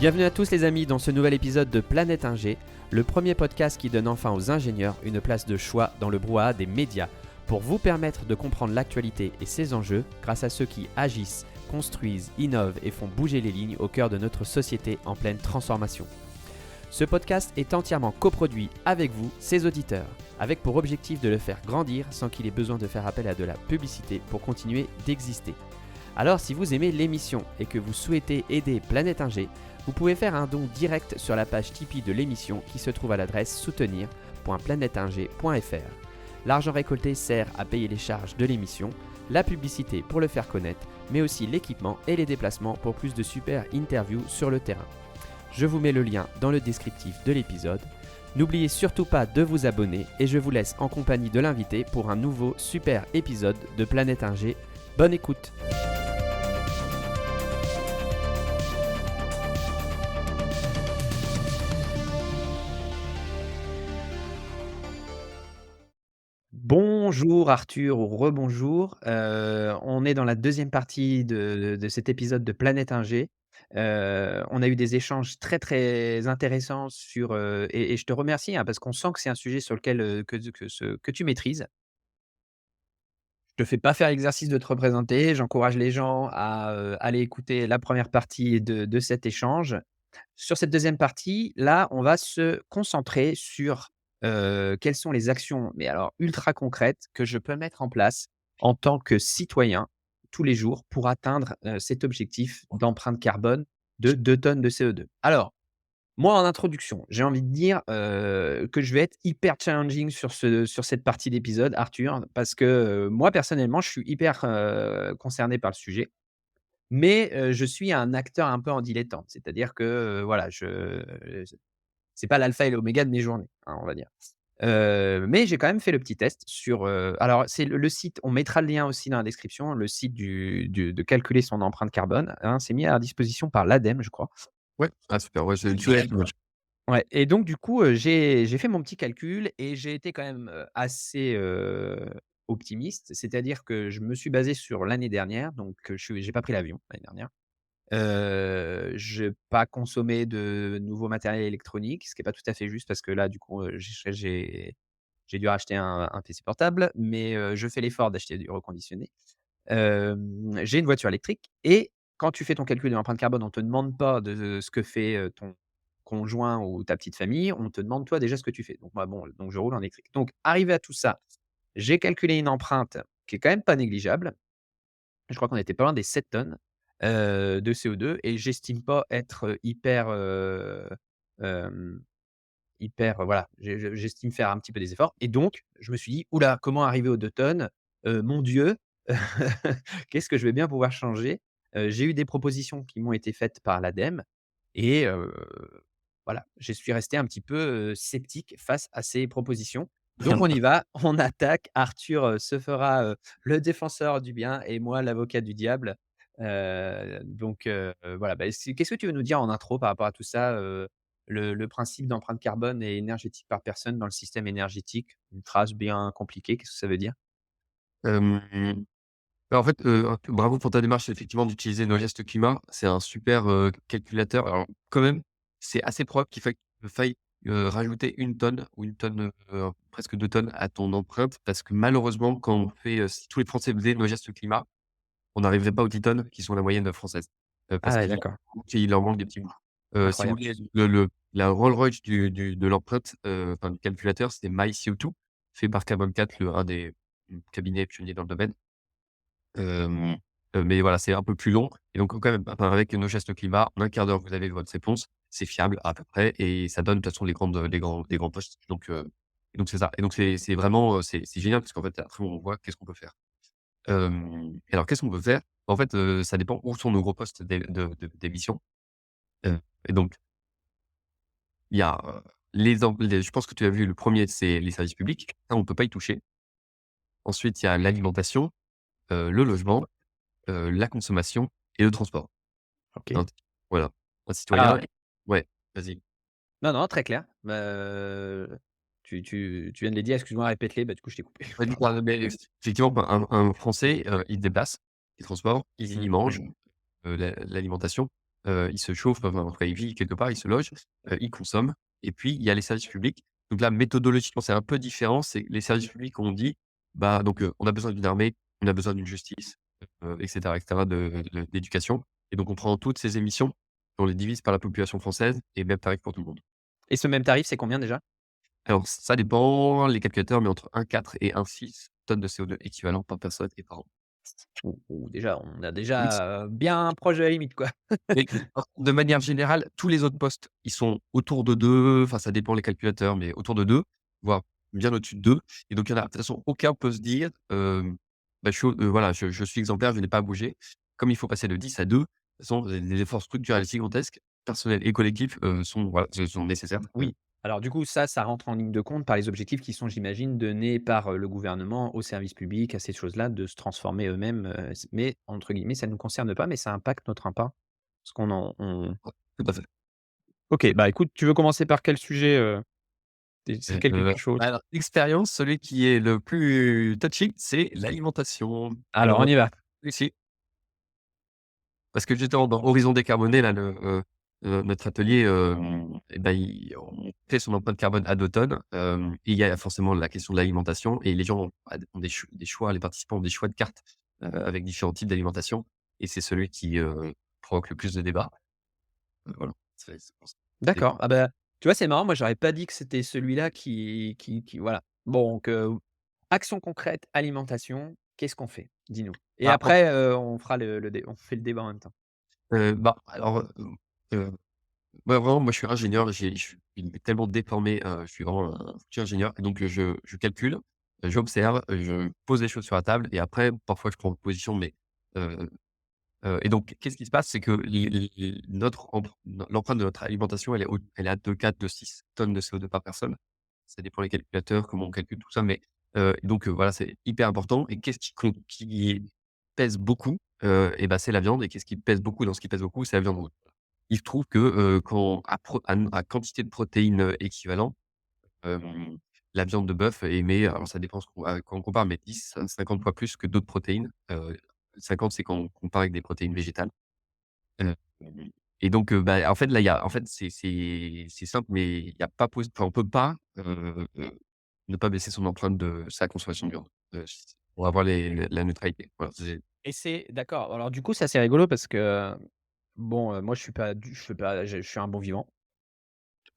Bienvenue à tous les amis dans ce nouvel épisode de Planète Ingé, le premier podcast qui donne enfin aux ingénieurs une place de choix dans le brouhaha des médias pour vous permettre de comprendre l'actualité et ses enjeux grâce à ceux qui agissent, construisent, innovent et font bouger les lignes au cœur de notre société en pleine transformation. Ce podcast est entièrement coproduit avec vous, ses auditeurs, avec pour objectif de le faire grandir sans qu'il ait besoin de faire appel à de la publicité pour continuer d'exister. Alors si vous aimez l'émission et que vous souhaitez aider Planète Ingé, vous pouvez faire un don direct sur la page Tipeee de l'émission qui se trouve à l'adresse soutenir.planeteinger.fr. L'argent récolté sert à payer les charges de l'émission, la publicité pour le faire connaître, mais aussi l'équipement et les déplacements pour plus de super interviews sur le terrain. Je vous mets le lien dans le descriptif de l'épisode. N'oubliez surtout pas de vous abonner et je vous laisse en compagnie de l'invité pour un nouveau super épisode de Planète Ingé. Bonne écoute! Bonjour Arthur ou rebonjour, on est dans la deuxième partie de cet épisode de Planète Ingé. On a eu des échanges très, très intéressants sur, et je te remercie, hein, parce qu'on sent que c'est un sujet sur lequel, que tu maîtrises. Je te fais pas faire l'exercice de te représenter, j'encourage les gens à, aller écouter la première partie de cet échange. Sur cette deuxième partie, là, on va se concentrer sur, quelles sont les actions, mais alors ultra concrètes, que je peux mettre en place en tant que citoyen, tous les jours, pour atteindre, cet objectif d'empreinte carbone de 2 tonnes de CO2. Alors, moi, en introduction, j'ai envie de dire, que je vais être hyper challenging sur cette partie d'épisode, Arthur, parce que, moi, personnellement, je suis hyper, concerné par le sujet. Mais, je suis un acteur un peu en dilettante. C'est-à-dire que, voilà, c'est pas l'alpha et l'oméga de mes journées, hein, on va dire. Mais j'ai quand même fait le petit test sur, alors c'est le site, on mettra le lien aussi dans la description, le site de calculer son empreinte carbone, hein, c'est mis à disposition par l'ADEME, je crois. Ouais, ah super, ouais, j'ai tu ouais. Ouais, et donc du coup, j'ai fait mon petit calcul et j'ai été quand même, assez, optimiste. C'est-à-dire que je me suis basé sur l'année dernière, donc j'ai pas pris l'avion l'année dernière. J'ai pas consommé de nouveaux matériels électroniques, ce qui est pas tout à fait juste parce que là, du coup, j'ai dû racheter un PC portable, mais je fais l'effort d'acheter du reconditionné. J'ai une voiture électrique et quand tu fais ton calcul de l'empreinte carbone, on te demande pas de ce que fait, ton conjoint ou ta petite famille, on te demande toi déjà ce que tu fais. Donc moi, bon, donc je roule en électrique. Donc arrivé à tout ça, j'ai calculé une empreinte qui est quand même pas négligeable. Je crois qu'on était pas loin des 7 tonnes, de CO2 et j'estime pas être, hem, hyper, voilà, j'estime faire un petit peu des efforts et donc je me suis dit: «Ouh là, comment arriver aux 2 tonnes? Mon Dieu, qu'est-ce que je vais bien pouvoir changer?» J'ai eu des propositions qui m'ont été faites par l'ADEME et voilà, je suis resté un petit peu, sceptique face à ces propositions. Donc on y va, on attaque. Arthur, se fera, le défenseur du bien et moi l'avocat du diable. Voilà, bah, qu'est-ce que tu veux nous dire en intro par rapport à tout ça, le principe d'empreinte carbone et énergétique par personne dans le système énergétique? Une phrase bien compliquée, qu'est-ce que ça veut dire? Hem, Bah, en fait, bravo pour ta démarche effectivement d'utiliser nos gestes climat. C'est un super, calculateur. Alors quand même, c'est assez probable qu'il faille, rajouter 1 tonne ou 1 tonne, presque 2 tonnes à ton empreinte parce que malheureusement quand on fait, si tous les Français faisaient nos gestes climat, on n'arriverait pas aux 10 tonnes qui sont la moyenne française. Ah Parce ouais, qu'il d'accord, leur manque des petits bouts. Si vous incroyable. voulez la Rolls Royce de l'empreinte, enfin du calculateur, c'est MyCO2 fait par Carbone 4, un des cabinets pionniers dans le domaine. Hem, mais voilà, c'est un peu plus long et donc quand même, enfin, avec nos gestes climat, en 1/4 d'heure, vous avez votre réponse. C'est fiable à peu près et ça donne de toute façon les grands postes donc c'est ça et donc c'est vraiment, c'est génial parce qu'en fait, après on voit qu'est-ce qu'on peut faire. Et alors qu'est-ce qu'on peut faire? En fait, ça dépend où sont nos gros postes d'émission, et donc il y a, les je pense que tu as vu le premier, c'est les services publics. Ça, on peut pas y toucher. Ensuite, il y a l'alimentation, le logement, la consommation et le transport. OK. Un voilà, un Ah citoyen. Ouais, vas-y. non, non, très clair. Tu viens de les dire, excuse-moi, répète-les, bah, du coup, je t'ai coupé. Ouais, mais effectivement, ben, un Français, il se déplace, il transporte, il mange, l'alimentation. il se chauffe, enfin, en tout cas, il vit quelque part, il se loge, il consomme et puis il y a les services publics. Donc là, méthodologiquement, c'est un peu différent. C'est les services publics, on dit: «Bah, donc, on a besoin d'une armée, on a besoin d'une justice, et cetera, d'éducation» et donc on prend toutes ces émissions, on les divise par la population française et même tarif pour tout le monde. Et ce même tarif, c'est combien déjà? Alors ça dépend, les calculateurs, mais entre 1,4 et 1,6 tonnes de CO2 équivalent par personne et par an. Déjà, on a Oui. déjà, bien proche de la limite, quoi. Mais de manière générale, tous les autres postes, ils sont autour de 2, enfin ça dépend les calculateurs, mais autour de 2, voire bien au-dessus de 2 et donc il y en a de toute façon aucun peut se dire, bah, je suis au voilà, je suis exemplaire, je n'ai pas à bouger. Comme il faut passer de 10 à 2, de toute façon les efforts structurels gigantesques, personnels et collectifs, sont voilà, sont nécessaires, Oui. Alors du coup, ça rentre en ligne de compte par les objectifs qui sont, j'imagine, donnés par, le gouvernement aux services publics, à ces choses-là, de se transformer eux-mêmes, mais entre guillemets, «ça ne nous concerne pas», mais ça impacte notre impact. Parce qu'on en on ouais, tout à fait. OK, bah, écoute, tu veux commencer par quel sujet, c'est quel quelque chose? Alors l'expérience, celui qui est le plus touchy, c'est l'alimentation. Alors on Alors, y va. ici parce que justement dans Horizon décarboné là, notre atelier, et bah, il on fait son empreinte carbone à 2 tonnes, et il y a forcément la question de l'alimentation et les gens ont des choix, les participants ont des choix de cartes, avec différents types d'alimentation et c'est celui qui, provoque le plus de débats. Voilà, c'est pour ça. Et D'accord. Ah bah, tu vois, c'est marrant, moi j'aurais pas dit que c'était celui-là qui voilà. Bon, donc, action concrète, alimentation, qu'est-ce qu'on fait? Dis-nous. Et bah, après, on fera on fait le débat en même temps. bah, alors, ouais, vraiment, moi, je suis ingénieur, je suis tellement déformé, je suis vraiment un foutu ingénieur et donc je calcule, j'observe, je pose les choses sur la table et après, parfois, je prends position, mais heu et donc qu'est-ce qui se passe? C'est que notre l'empreinte de notre alimentation, elle est à 2,4-2,6 tonnes de CO2 par personne. Ça dépend les calculateurs, comment on calcule tout ça, mais donc voilà, c'est hyper important et qu'est-ce qui pèse beaucoup? Et bah, c'est la viande et qu'est-ce qui pèse beaucoup dans ce qui pèse beaucoup? C'est la viande rouge. Il se trouve que, quand à quantité de protéines, équivalent, hem, la viande de bœuf émet alors ça dépend ce qu'on quand on compare, mais 10 à 50 fois plus que d'autres protéines. 50 c'est quand on compare avec des protéines végétales. Heu, et donc, bah, en fait, là, il y a en fait, c'est simple, mais il y a pas possi enfin, on peut pas, ne pas baisser son empreinte de sa consommation de viande, pour avoir la neutralité. Voilà, c'est Et c'est d'accord. Alors du coup, ça c'est rigolo parce que, bon, moi je suis pas du je fais pas je suis un bon vivant,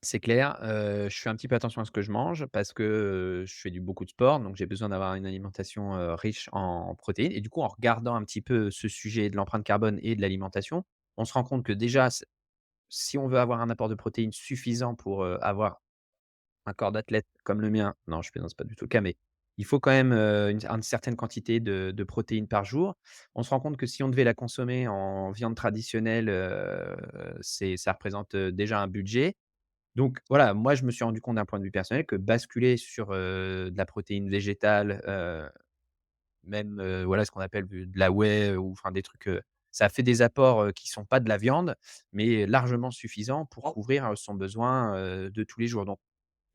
c'est clair. Je fais un petit peu attention à ce que je mange parce que, je fais beaucoup de sport, donc j'ai besoin d'avoir une alimentation, riche en protéines et du coup, en regardant un petit peu ce sujet de l'empreinte carbone et de l'alimentation, on se rend compte que déjà, si on veut avoir un apport de protéines suffisant pour, avoir un corps d'athlète comme le mien, non, je plaisante, c'est pas du tout le cas, mais il faut quand même, une certaine quantité de protéines par jour. On se rend compte que si on devait la consommer en viande traditionnelle, ça représente, déjà un budget. Donc voilà, moi je me suis rendu compte d'un point de vue personnel que basculer sur, de la protéine végétale, même, voilà ce qu'on appelle de la whey ou enfin des trucs, ça fait des apports, qui sont pas de la viande, mais largement suffisants pour couvrir, son besoin, de tous les jours donc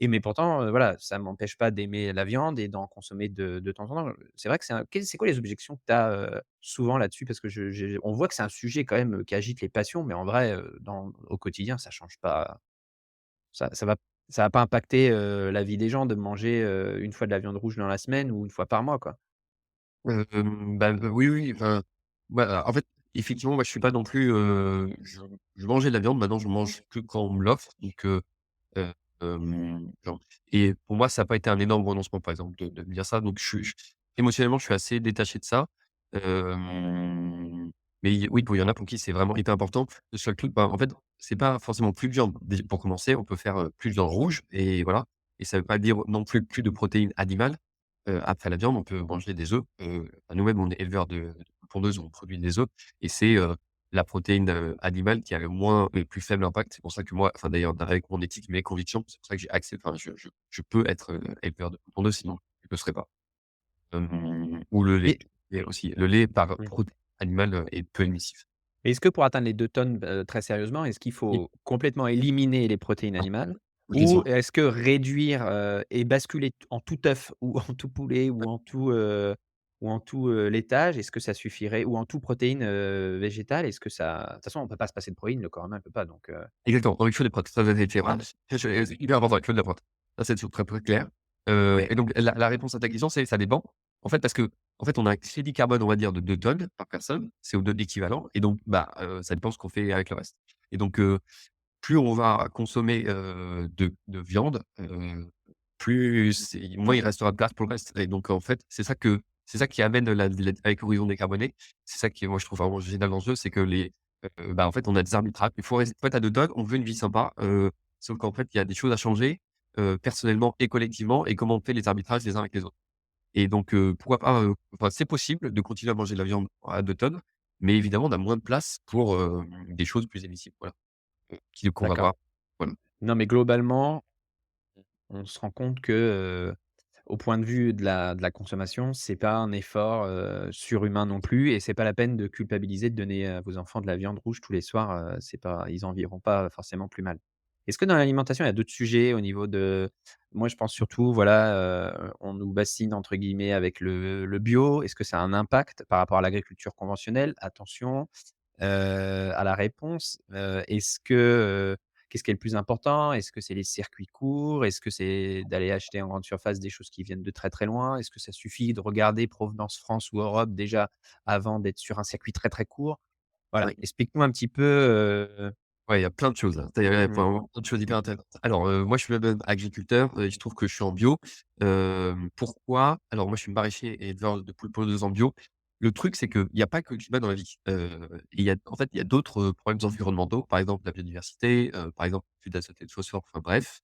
mais pourtant, voilà, ça m'empêche pas d'aimer la viande et d'en consommer de temps en temps. C'est vrai que c'est quoi les objections que tu as, souvent là-dessus? Parce que on voit que c'est un sujet quand même, qui agite les passions, mais en vrai, au quotidien, ça change pas ça ça va ça va pas impacter, la vie des gens de manger, une fois de la viande rouge dans la semaine ou une fois par mois, quoi. Bah, oui, oui, enfin, bah, en fait, effectivement, moi, je suis pas non plus, je mangeais de la viande, maintenant je mange que quand on me l'offre, donc heu, genre et pour moi, ça a pas été un énorme renoncement, par exemple, de me dire ça, donc émotionnellement, je suis assez détaché de ça, mais oui, il y en a pour qui c'est vraiment hyper important. Le seul truc, bah, en fait, c'est pas forcément plus de viande. Pour commencer, on peut faire, plus de viande rouge et voilà et ça veut pas dire non plus de protéines animales. Après la viande, on peut manger des œufs. Bah, nous-mêmes, on est éleveurs de pondeuses, on produit des œufs et c'est, la protéine, animale qui a le plus faible impact. C'est pour ça que moi enfin d'ailleurs avec mon éthique, mes convictions, c'est pour ça que j'ai accepté enfin je peux être, éleveur de pondeuses, sinon je ne le serais pas. Ou le lait. Et Et aussi, le lait par mmh. protéine animale, est peu émissif. Est-ce que pour atteindre les 2 tonnes, très sérieusement, est-ce qu'il Oui. faut complètement éliminer les protéines Ah, animales? Ou effectivement. est-ce que réduire, et basculer en tout œuf ou en tout poulet ou en tout, ou en tout, laitage? Est-ce que ça suffirait? Ou en tout protéines, végétales? Est-ce que ça de toute façon, on peut pas se passer de protéines, le corps humain ne peut pas donc Exactement, donc il faut des protéines, ça vous avez été voilà, c'est hyper important, il faut de la protéine. Ça, c'est très, très clair. ouais, Et donc la réponse à ta question, c'est ça dépend. En fait, parce qu'en fait, on a un crédit carbone, on va dire, de 2 tonnes par personne, CO2 d'équivalent et donc bah, ça dépend ce qu'on fait avec le reste. Et donc plus on va consommer, de viande, plus c'est moins il restera de place pour le reste et donc en fait, c'est ça qui amène la avec Horizon Décarboné. C'est ça qui, moi, je trouve vraiment génial dans le jeu, c'est que bah, en fait, on a des arbitrages. Il faut rester en fait, à 2 dogs, on veut une vie sympa, sauf qu'en fait, il y a des choses à changer, personnellement et collectivement et comment on fait les arbitrages les uns avec les autres. Et donc pourquoi pas, enfin, c'est possible de continuer à manger de la viande à 2 tonnes, mais évidemment, on a moins de place pour, des choses plus émissives, voilà, qu'on va d'accord. voir. Voilà. Non, mais globalement, on se rend compte que, au point de vue de la consommation, c'est pas un effort, surhumain non plus et c'est pas la peine de culpabiliser de donner à vos enfants de la viande rouge tous les soirs, c'est pas ils en vivront pas forcément plus mal. Est-ce que dans l'alimentation, il y a d'autres sujets au niveau de moi, je pense surtout, voilà, on nous «bassine» entre guillemets avec le bio. Est-ce que ça a un impact par rapport à l'agriculture conventionnelle? Attention. À la réponse, est-ce que, qu'est-ce qui est le plus important? Est-ce que c'est les circuits courts? Est-ce que c'est d'aller acheter en grande surface des choses qui viennent de très, très loin? Est-ce que ça suffit de regarder provenance France ou Europe déjà avant d'être sur un circuit très, très court? Voilà, Oui. explique-nous un petit peu, Ouais, il y a plein de choses, hein. C'est-à-dire, il y a mmh, vraiment plein de choses hyper intéressantes. Alors, moi, je suis même agriculteur, il se trouve que je suis en bio. Pourquoi? Alors moi, je suis maraîcher et éleveur de poules pondeuses en bio. Le truc, c'est qu'il y a pas que le climat dans la vie. Il y a en fait, il y a d'autres, problèmes environnementaux, par exemple la biodiversité, par exemple, plus d'azote et de phosphore, enfin bref.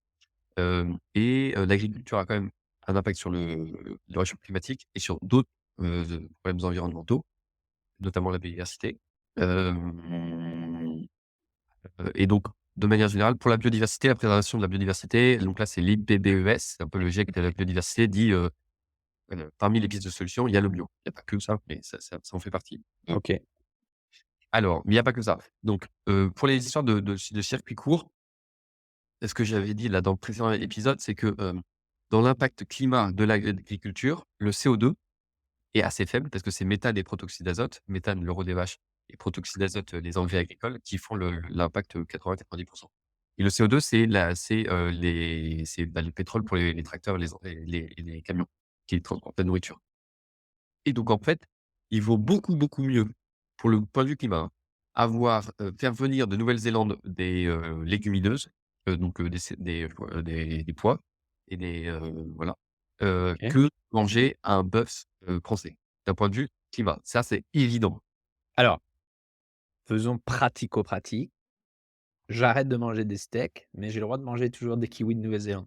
L'agriculture a quand même un impact sur le réchauffement climatique et sur d'autres, problèmes environnementaux, notamment la biodiversité. Hem et donc, de manière générale, pour la biodiversité, la préservation de la biodiversité, donc là, c'est l'IPBES, c'est un peu le GIEC de la biodiversité, dit, parmi les pistes de solutions, il y a le bio. Il y a pas que ça, mais ça en fait partie. OK. Alors, mais il y a pas que ça. Donc, pour les histoires de circuits courts, ce que j'avais dit là dans le précédent épisode, c'est que, dans l'impact climat de l'agriculture, le CO2 est assez faible parce que c'est méthane et protoxyde d'azote, méthane, le des vaches et protoxyde d'azote, les engrais agricoles qui font l'impact, 80-90. Et le CO2, bah, le pétrole pour les tracteurs, les camions qui transportent la nourriture. Et donc en fait, il vaut beaucoup, beaucoup mieux pour le point de vue climat, hein, faire venir de Nouvelle-Zélande des, légumineuses, donc des pois et voilà, OK. que manger un bœuf, français, d'un point de vue climat. Ça, c'est évident. Alors, faisons pratico-pratique. J'arrête de manger des steaks, mais j'ai le droit de manger toujours des kiwis de Nouvelle-Zélande.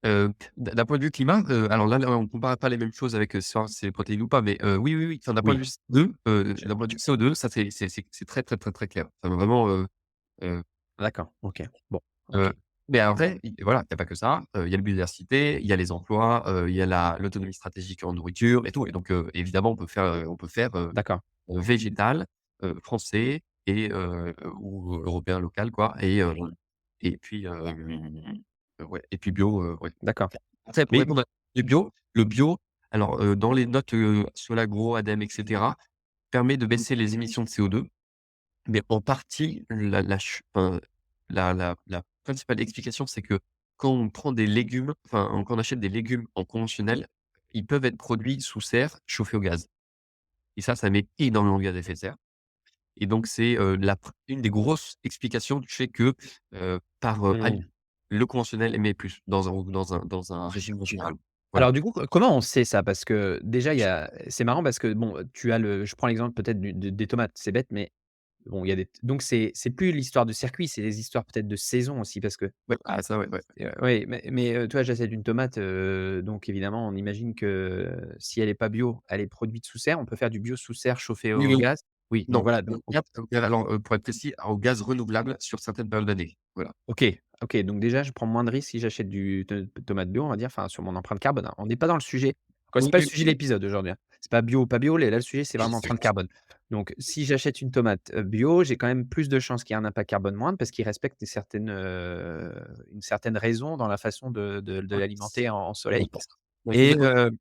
D'un point de vue climat, alors là, on compare pas les mêmes choses avec, savoir si c'est protéines ou pas, mais oui, oui, oui, enfin, d'un point de Oui, vue CO2, je d'un point de vue CO2, ça c'est très, très, très, très clair. Ça va vraiment, heu d'accord, OK. Bon, Heu, OK. mais après, voilà, il y a pas que ça, il y a la biodiversité, il y a les emplois, il y a l'autonomie stratégique en nourriture et tout et donc évidemment, D'accord. végétal, français et ou européen local quoi et puis, ouais et puis bio, ouais. D'accord. Après pour Mais répondre à du bio, le bio, alors, dans les notes, sur l'agro, ADEME et cetera, permet de baisser les émissions de CO2. Mais en partie, la principale explication, c'est que quand on prend des légumes, enfin, quand on achète des légumes en conventionnel, ils peuvent être produits sous serre, chauffés au gaz et ça met énormément de gaz à effet de serre et donc c'est, une des grosses explications du fait que, mmh. le conventionnel émet plus dans un régime général. Voilà. Alors du coup, comment on sait ça? Parce que déjà il y a c'est marrant parce que bon, tu as le je prends l'exemple peut-être des tomates, c'est bête, mais bon, il y a des donc c'est plus l'histoire de circuit, c'est les histoires peut-être de saison aussi parce que Ouais, ah ça, ouais, ouais. oui, mais tu vois, j'achète une tomate, donc évidemment on imagine que si elle est pas bio, elle est produite sous serre. On peut faire du bio sous serre chauffé Oui, au oui. gaz? Oui, donc Non, voilà, donc alors, pour être précis, au gaz renouvelable sur certaines périodes d'année. Voilà. OK, OK, donc déjà, je prends moins de risques si j'achète du tomate bio, on va dire, enfin, sur mon empreinte carbone, hein. On n'est pas dans le sujet. Quoi, c'est Oui, pas le oui, sujet de oui. l'épisode aujourd'hui, hein. C'est pas bio ou pas bio, là, le sujet, c'est vraiment empreinte carbone. Donc si j'achète une tomate, bio, j'ai quand même plus de chances qu'il y ait un impact carbone moindre parce qu'il respecte une certaine raison dans la façon de Ouais, l'alimenter en c'est soleil important. Ouais, et complètement.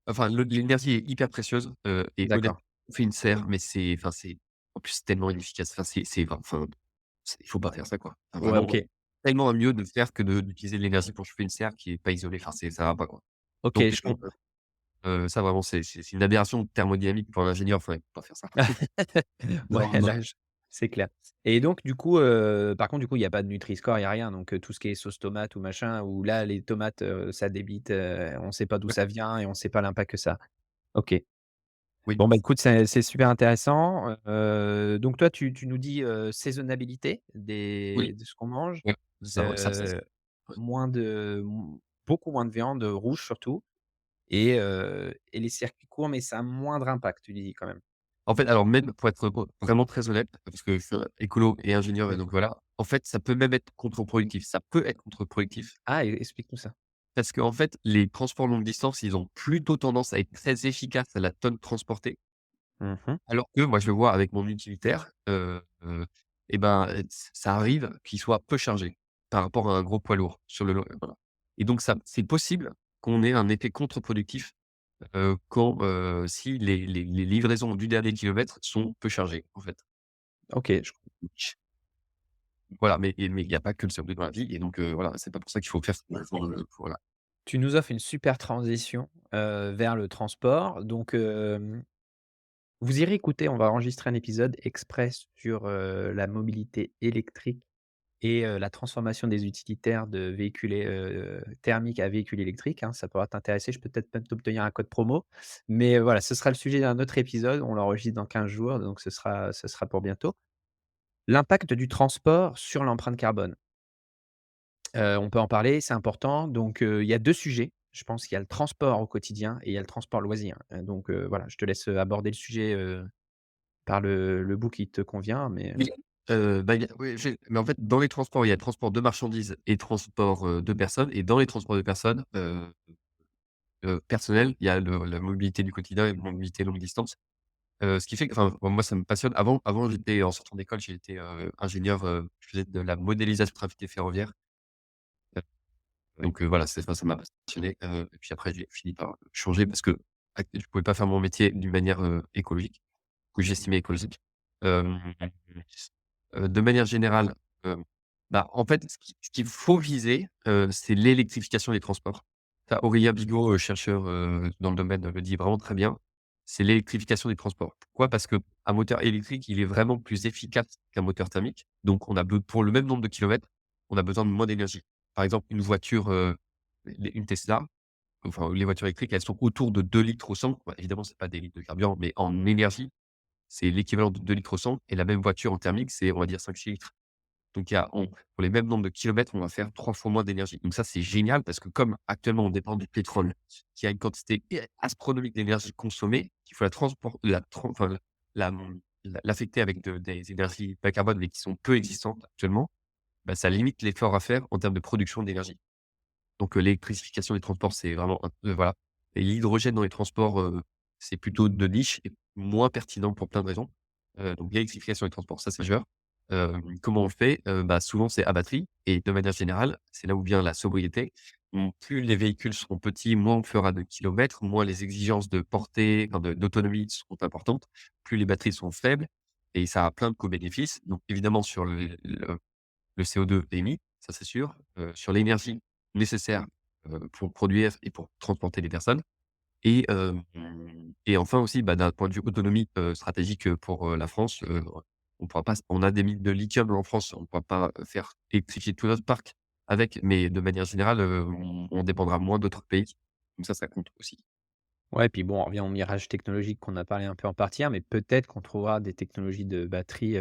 enfin, l'énergie est hyper précieuse, et honnêtement, D'accord. on fait une serre, mais c'est en plus, c'est tellement inefficace. Enfin, il faut pas faire ça, quoi. Enfin, Ouais, vraiment, OK. tellement mieux de faire que d'utiliser de l'énergie pour chauffer une serre qui est pas isolée. Enfin, ça va pas, quoi. OK, Donc je com ça vraiment, c'est une aberration thermodynamique pour un ingénieur, il faut pas faire ça. ouais, Non, non. là, je c'est clair et donc du coup, par contre, du coup, il y a pas de Nutri-Score, il y a rien donc tout ce qui est sauce tomate ou machin, où là, les tomates, ça débite, on sait pas d'où Ouais, ça vient et on sait pas l'impact que ça a. OK. oui, Bon, bah, écoute, c'est super intéressant, donc toi, tu nous dis, saisonnalité oui, de ce qu'on mange, ouais, ça, ouais, ça heu, ouais. moins de beaucoup moins de viande, rouge surtout et les circuits courts, mais ça a moindre impact, tu dis quand même? En fait, alors même pour être vraiment très honnête, parce que je suis écolo et ingénieur et donc voilà, en fait, ça peut même être contre-productif. Ça peut être contre-productif Ah, explique-nous ça. parce qu'en fait, les transports longue distance, ils ont plutôt tendance à être très efficaces à la tonne transportée. Mmh. Alors que moi, je le vois avec mon utilitaire, et ben, ça arrive qu'il soit peu chargé par rapport à un gros poids lourd sur le long voilà et donc ça c'est possible qu'on ait un effet contre-productif, quand, si les livraisons du dernier kilomètre sont peu chargées, en fait. OK, je Voilà, mais il y a pas que le CO2 dans la vie et donc voilà, c'est pas pour ça qu'il faut faire voilà. tu nous offres une super transition, vers le transport donc vous irez écouter, on va enregistrer un épisode exprès sur, la mobilité électrique et la transformation des utilitaires de véhicules thermiques à véhicules électriques, hein. Ça pourra t'intéresser, je peux peut-être même t'obtenir un code promo. Mais, voilà, ce sera le sujet d'un autre épisode. On l'enregistre dans 15 jours, donc ce sera pour bientôt. L'impact du transport sur l'empreinte carbone. On peut en parler, c'est important. Donc, il y a 2 sujets. Je pense qu'il y a le transport au quotidien et il y a le transport loisir. Donc, voilà, je te laisse, aborder le sujet, par le bout qui te convient, mais Oui, bah, il y a oui, mais en fait, dans les transports, il y a le transport de marchandises et transport, de personnes et dans les transports de personnes, personnels, il y a la mobilité du quotidien et la mobilité longue distance. Ce qui fait que enfin, moi, ça me passionne. Avant, j'étais en sortant d'école, j'ai été, ingénieur, je faisais de la modélisation de trafic ferroviaire. Donc voilà, c'est ça m'a passionné, et puis après j'ai fini par changer parce que je pouvais pas faire mon métier d'une manière, écologique, que j'estimais écologique. Hem, de manière générale, hem, bah, en fait, ce qu'il faut viser, c'est l'électrification des transports. Ça, Aurélien Bigot, chercheur, dans le domaine, le dit vraiment très bien. C'est l'électrification des transports. Pourquoi? Parce qu'un moteur électrique, il est vraiment plus efficace qu'un moteur thermique. Donc on a pour le même nombre de kilomètres, on a besoin de moins d'énergie. Par exemple, une voiture, une Tesla, enfin les voitures électriques, elles sont autour de 2 litres au 100. Bah, évidemment, c'est pas des litres de carburant, mais en énergie, c'est l'équivalent de 2 litres au 100 et la même voiture en thermique, c'est on va dire 5-6 litres. Donc il y a pour les mêmes nombres de kilomètres, on va faire 3 fois moins d'énergie. Donc ça, c'est génial parce que comme actuellement on dépend du pétrole, qui a une quantité astronomique d'énergie consommée, qu'il faut enfin la, l'affecter avec des énergies bas carbone, mais qui sont peu existantes actuellement, bah, ça limite l'effort à faire en termes de production d'énergie. Donc l'électrification des transports, c'est vraiment voilà et l'hydrogène dans les transports, c'est plutôt de niche et moins pertinent pour plein de raisons. Donc l'électrification des transports, ça c'est majeur. Comment on le fait? Bah, souvent c'est à batterie et de manière générale, c'est là où vient la sobriété. Plus les véhicules seront petits, moins on fera de kilomètres, moins les exigences de portée, enfin d'autonomie seront importantes, plus les batteries sont faibles et ça a plein de co-bénéfices. Donc évidemment sur le CO2 émis, ça c'est sûr, sur l'énergie nécessaire, pour produire et pour transporter les personnes et enfin aussi, bah, d'un point de vue autonomie, stratégique, pour, la France, on pourra pas on a des mines de lithium en France, on ne pourra pas, faire électrifier tout notre parc avec, mais de manière générale, on dépendra moins d'autres pays. Donc ça compte aussi. ouais, puis bon, on revient au mirage technologique qu'on a parlé un peu en partie, hein, mais peut-être qu'on trouvera des technologies de batterie,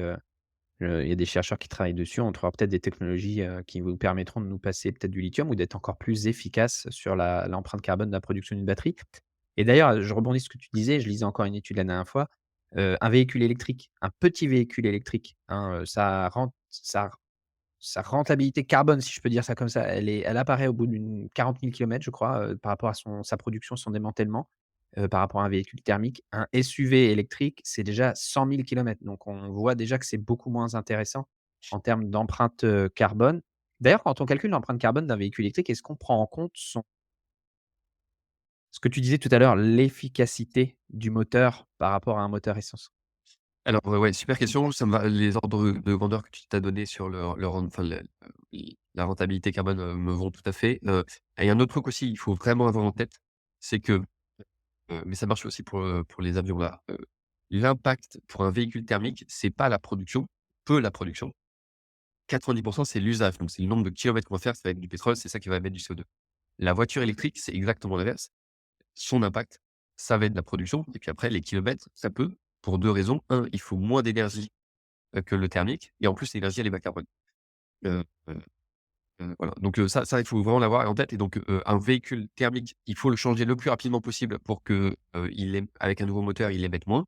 il y a des chercheurs qui travaillent dessus. On trouvera peut-être des technologies, qui vous permettront de nous passer peut-être du lithium ou d'être encore plus efficaces sur l'empreinte carbone de la production d'une batterie. Et d'ailleurs, je rebondis sur ce que tu disais, je lisais encore une étude la dernière fois, un véhicule électrique, un petit véhicule électrique, hein, sa rentabilité carbone, si je peux dire ça comme ça, elle apparaît au bout d'une 40 000 kilomètres, je crois, par rapport à sa production, son démantèlement, par rapport à un véhicule thermique. Un SUV électrique, c'est déjà 100 000 kilomètres. Donc on voit déjà que c'est beaucoup moins intéressant en termes d'empreinte, carbone. D'ailleurs, quand on calcule l'empreinte carbone d'un véhicule électrique, est-ce qu'on prend en compte Ce que tu disais tout à l'heure, l'efficacité du moteur par rapport à un moteur essence. Alors, ouais, super question. Ça me va les ordres de grandeur que tu t'as donné sur le ren enfin la rentabilité carbone, me vont tout à fait. Et un autre truc aussi, il faut vraiment avoir en tête, c'est que, mais ça marche aussi pour les avions là, l'impact pour un véhicule thermique, c'est pas la production, peu la production. 90 c'est l'usage, donc c'est le nombre de kilomètres qu'on va faire, ça va être du pétrole, c'est ça qui va émettre du CO2. La voiture électrique, c'est exactement l'inverse. Son impact, ça va être la production et puis après les kilomètres, ça peut pour 2 raisons. Un, il faut moins d'énergie, que le thermique et en plus l'énergie elle est bas carbone. Heu heu voilà donc ça il faut vraiment l'avoir en tête et donc un véhicule thermique, il faut le changer le plus rapidement possible pour que, il ém avec un nouveau moteur, il émette moins.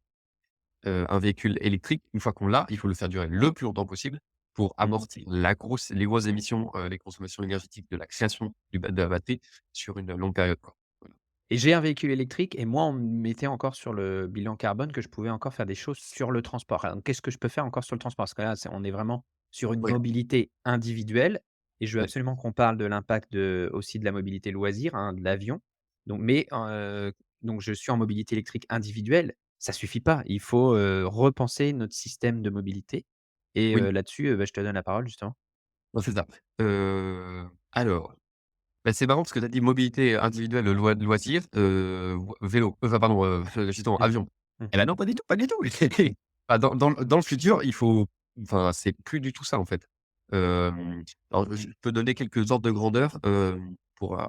Un véhicule électrique, une fois qu'on l'a, il faut le faire durer le plus longtemps possible pour Mmh. amortir les grosses émissions, les consommations énergétiques de la création de la batterie sur une longue période, quoi. Voilà. Et j'ai un véhicule électrique et moi, on me mettait encore sur le bilan carbone que je pouvais encore faire des choses sur le transport. Alors, qu'est-ce que je peux faire encore sur le transport? Parce que là, on est vraiment sur une Ouais, mobilité individuelle et je veux ouais. absolument qu'on parle de l'impact aussi de la mobilité loisir, hein, de l'avion. Donc je suis en mobilité électrique individuelle, ça suffit pas. Il faut, repenser notre système de mobilité et Oui, là-dessus, je te donne la parole justement. non, c'est ça. Alors, bah, c'est marrant parce que tu as dit mobilité individuelle, loisir, vélo, enfin pardon, justement Mmh. avion. Mmh. Eh bah, non, pas du tout, pas du tout. Bah, dans le futur, il faut enfin, c'est plus du tout ça, en fait. Alors je peux donner quelques ordres de grandeur, pour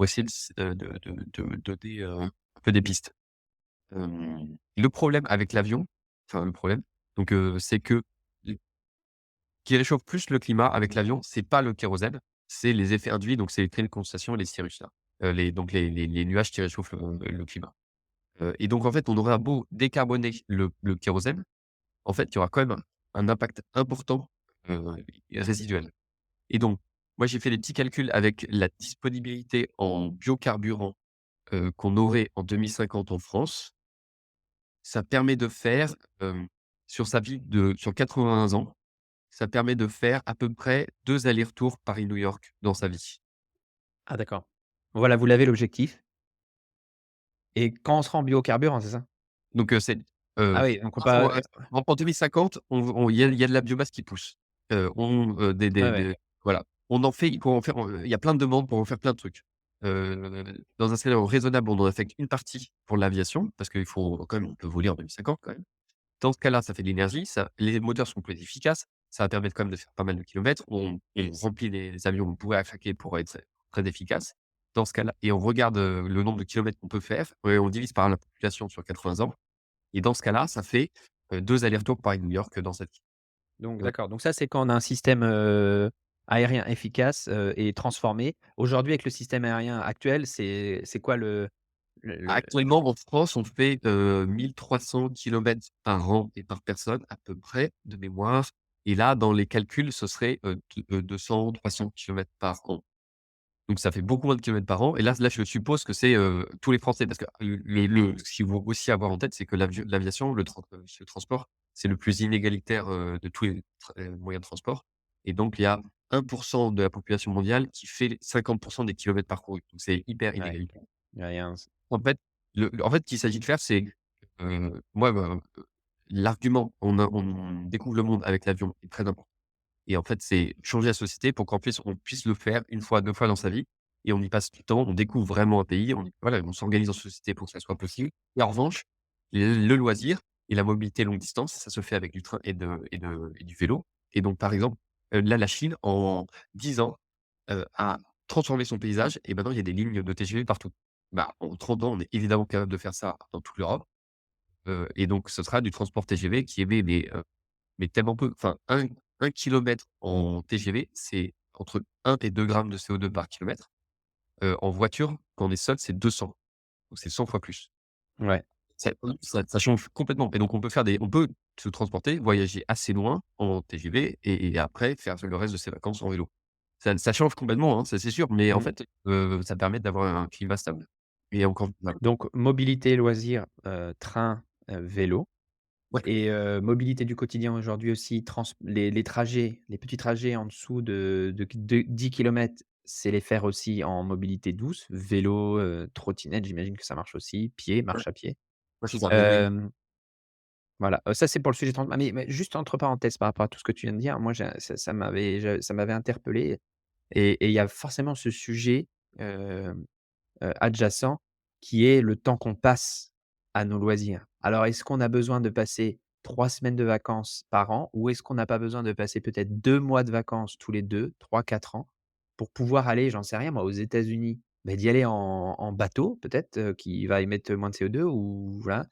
essayer de donner, un peu des pistes. Le problème avec l'avion, enfin le problème, donc c'est que qui réchauffe plus le climat avec l'avion, c'est pas le kérosène, c'est les effets induits, donc c'est les traits de condensation et les cirrus là. Les nuages qui réchauffent le climat. Et donc en fait, on aura beau décarboner le kérosène, en fait, il y aura quand même un impact important, heu, résiduel. Et donc, moi j'ai fait des petits calculs avec la disponibilité en biocarburant, qu'on aurait en 2050 en France. Ça permet de faire, sur sa vie sur 81 ans, ça permet de faire à peu près 2 allers-retours Paris-New York dans sa vie. Ah d'accord. Voilà, vous l'avez l'objectif et quand on sera en biocarburant, c'est ça? Donc, c'est, Ah heu, oui, donc on pas en 2050, on il y a de la biomasse qui pousse. ouais, ouais. Voilà. On en fait pour en faire, il y a plein de demandes pour en faire plein de trucs. Dans un scénario raisonnable, on en affecte une partie pour l'aviation, parce qu'il faut quand même on peut voler en 2050 quand même. Dans ce cas-là, ça fait de l'énergie, ça les moteurs sont plus efficaces, ça va permettre quand même de faire pas mal de kilomètres. On remplit les avions, on pourrait attaquer pour être très efficace. Dans ce cas-là et on regarde, le nombre de kilomètres qu'on peut faire et on divise par la population sur 80 ans et dans ce cas-là, ça fait, 2 allers-retours Paris-New York dans cette Donc ouais. d'accord, donc ça, c'est quand on a un système, aérien efficace, et transformé. Aujourd'hui, avec le système aérien actuel, c'est quoi le Actuellement, en France, on fait, 1 300 kilomètres par an et par personne à peu près de mémoire et là, dans les calculs, ce serait, 200-300 kilomètres par an. Donc ça fait beaucoup moins de kilomètres par an et là, je suppose que c'est, tous les Français parce que ce qu'il faut aussi avoir en tête, c'est que l'aviation, le transport, c'est le plus inégalitaire, de tous les moyens de transport et donc il y a 1 de la population mondiale qui fait 50 des kilomètres parcourus. Donc c'est hyper ouais, inégalitaire. aérien, En fait, ce qu'il s'agit de faire, c'est, moi, l'argument, on découvre le monde avec l'avion est très important. Et en fait, c'est changer la société pour on puisse le faire une fois, 2 fois dans sa vie et on y passe du temps, on découvre vraiment un pays, voilà, on s'organise en société pour que ça soit possible. Et en revanche, le loisir et la mobilité longue distance, ça se fait avec du train et du vélo. Et donc, par exemple, là, la Chine, en 10 ans, a transformé son paysage et maintenant il y a des lignes de TGV partout. Bah, en 30 ans, on est évidemment capable de faire ça dans toute l'Europe, et donc ce sera du transport TGV qui émet mais tellement peu, enfin un kilomètre en TGV, c'est entre 1 et 2 grammes de CO2 par kilomètre. En voiture, quand on est seul, c'est 200, donc c'est 100 fois plus. ouais. Ça change complètement et donc on peut se transporter, voyager assez loin en TGV et après faire le reste de ses vacances en vélo. Ça change complètement, hein, ça c'est sûr, mais en Mmh. fait, ça permet d'avoir un climat stable et encore voilà. Donc mobilité, loisirs, train, vélo Ouais. et mobilité du quotidien aujourd'hui aussi, les trajets, les petits trajets en dessous de 10 kilomètres c'est les faire aussi en mobilité douce, vélo, trottinette, j'imagine que ça marche aussi, pied, Ouais, marche à pied. ouais, c'est ça, mais oui. Hem, voilà, ça c'est pour le sujet trans mais juste entre parenthèses par rapport à tout ce que tu viens de dire, moi j'ai ça m'avait interpellé et il y a forcément ce sujet, hem adjacent, qui est le temps qu'on passe à nos loisirs. Alors est-ce qu'on a besoin de passer 3 semaines de vacances par an ou est-ce qu'on n'a pas besoin de passer peut-être 2 mois de vacances tous les 2, 3, 4 ans pour pouvoir aller, j'en sais rien moi, aux États-Unis, d'y aller en bateau peut-être, qui va émettre moins de CO2 ou voilà,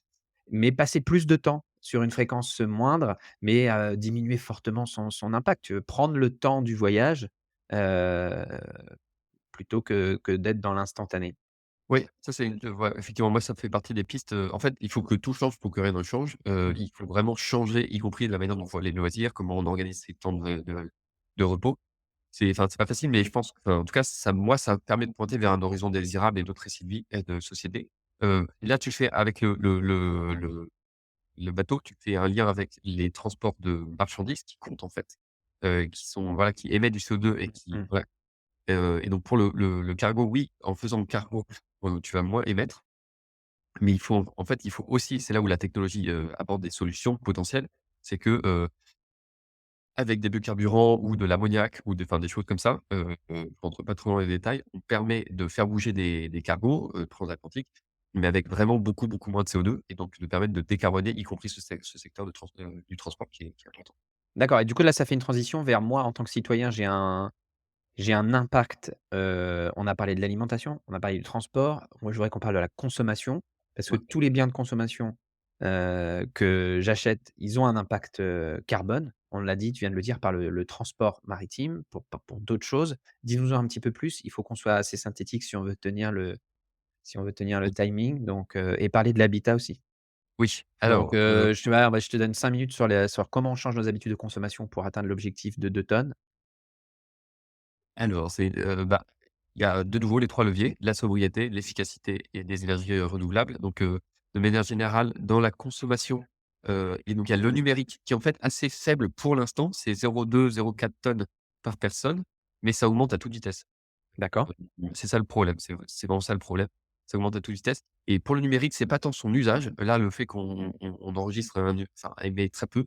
mais passer plus de temps sur une fréquence moindre, mais diminuer fortement son impact. Prendre le temps du voyage, heu, plutôt que d'être dans l'instantané. Oui, ça c'est une ouais, effectivement, moi, ça fait partie des pistes, en fait, il faut que tout change pour que rien ne change. Il faut vraiment changer, y compris la manière dont on voit les loisirs, comment on organise ses temps de repos. C'est pas facile, mais je pense enfin, en tout cas, ça moi, ça me permet de pointer vers un horizon désirable et d'autres récits de vie et de société. Là, tu fais avec le bateau, tu fais un lien avec les transports de marchandises qui comptent, en fait, qui sont voilà, qui émettent du CO2 et qui Mmh. ouais, et donc pour le cargo, oui, en faisant le cargo, tu vas moins émettre. Mais il faut en fait, il faut aussi c'est là où la technologie, apporte des solutions potentielles. C'est que, avec des biocarburants ou de l'ammoniac ou des enfin, des choses comme ça, je rentre pas trop dans les détails, on permet de faire bouger des cargos, transatlantiques, mais avec vraiment beaucoup, beaucoup moins de CO2 et donc de permettre de décarboner, y compris ce secteur du transport qui est important. D'accord et du coup, là, ça fait une transition vers moi en tant que citoyen, j'ai un impact, on a parlé de l'alimentation, on a parlé du transport. Moi, je voudrais qu'on parle de la consommation parce que Ouais. tous les biens de consommation, que j'achète, ils ont un impact, carbone. On l'a dit, tu viens de le dire par le transport maritime, pour d'autres choses. Dis-nous-en un petit peu plus. Il faut qu'on soit assez synthétique si on veut tenir le timing donc et parler de l'habitat aussi. Oui, Donc alors, je te donne 5 minutes sur comment on change nos habitudes de consommation pour atteindre l'objectif de 2 tonnes. bah, il y a de nouveau les 3 leviers, la sobriété, l'efficacité et des énergies, renouvelables. Donc, de manière générale, dans la consommation, et donc il y a le numérique qui est en fait assez faible pour l'instant, c'est 0,2-0,4 tonnes par personne, mais ça augmente à toute vitesse. D'accord? C'est ça le problème, c'est vraiment ça le problème. Ça augmente à toute vitesse et pour le numérique, c'est pas tant son usage. Là, le fait qu'on enregistre un nu enfin, émet très peu,